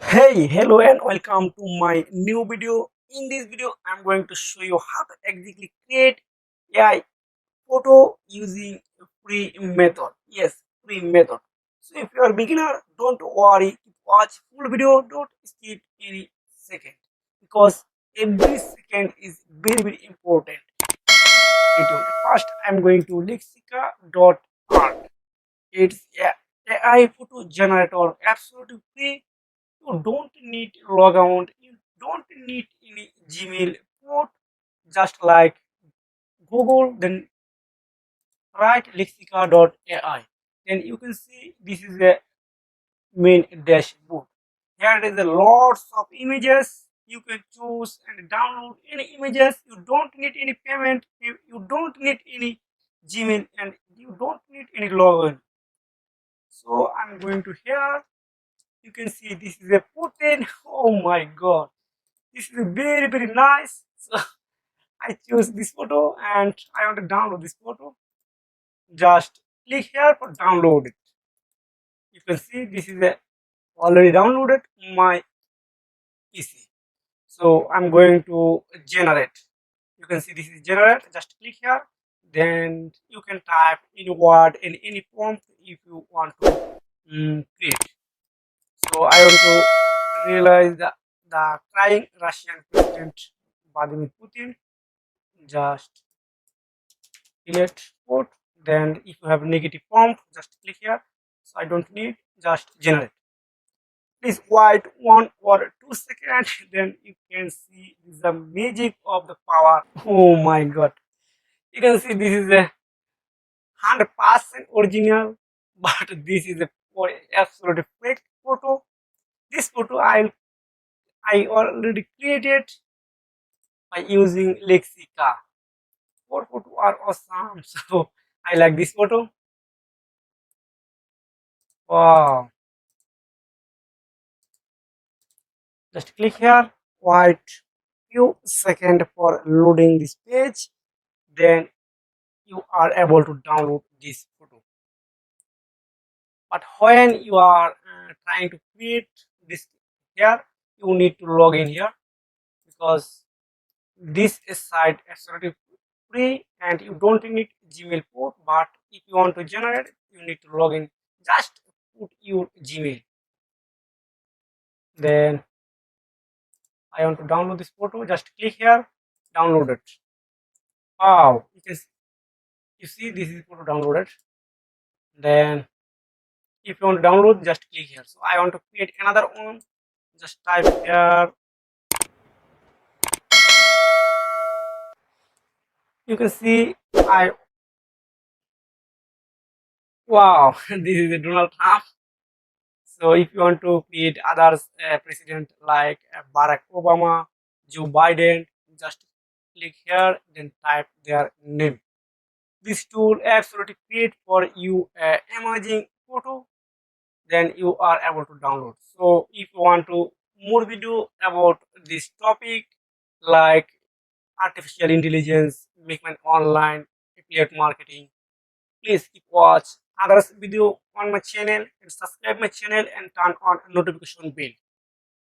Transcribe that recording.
Hey, hello and welcome to my new video. In this video, I'm going to show you how to exactly create AI photo using a free method. Yes, free method. So if you are a beginner, don't worry. Watch full video. Don't skip any second because every second is very important. Stay tuned. First, I'm going to Lexica.ai. It's a AI photo generator, absolutely free. You don't need log out. You don't need any Gmail port. Just like Google, then write Lexica.ai. Then you can see this is the main dashboard. Here is a lots of images. You can choose and download any images. You don't need any payment. You don't need any Gmail and you don't need any login. So I'm going to here. You can see this is a Putin. Oh my god. This is very nice. So I choose this photo and I want to download this photo. Just click here for download it. You can see this is already downloaded my PC. So I'm going to generate. You can see this is generate. Just click here. Then you can type any word in any prompt if you want to create. So I want to realize the crying Russian President Vladimir Putin. Just delete port. Then if you have negative prompt, just click here. So I don't need, just generate. Please wait 1 or 2 seconds. Then you can see the magic of the power. Oh my god. You can see this is a 100% original, but this is a absolute fake photo. This photo I already created by using Lexica. Four photo are awesome. So I like this photo. Wow. Just click here, wait few seconds for loading this page, then you are able to download this photo. But when you are trying to create this here, you need to log in here because this is site absolutely free and you don't need Gmail port. But if you want to generate, you need to log in. Just put your Gmail. Then I want to download this photo. Just click here, download it. Wow, you see this is photo downloaded. Then if you want to download, just click here. So I want to create another one. Just type here. You can see I wow, this is a Donald Trump. So if you want to create others president like Barack Obama, Joe Biden, just click here, then type their name. This tool absolutely create for you amazing photo, then you are able to download. So if you want to more video about this topic like artificial intelligence, make my online affiliate marketing, please keep watch others video on my channel and subscribe my channel and turn on notification bell.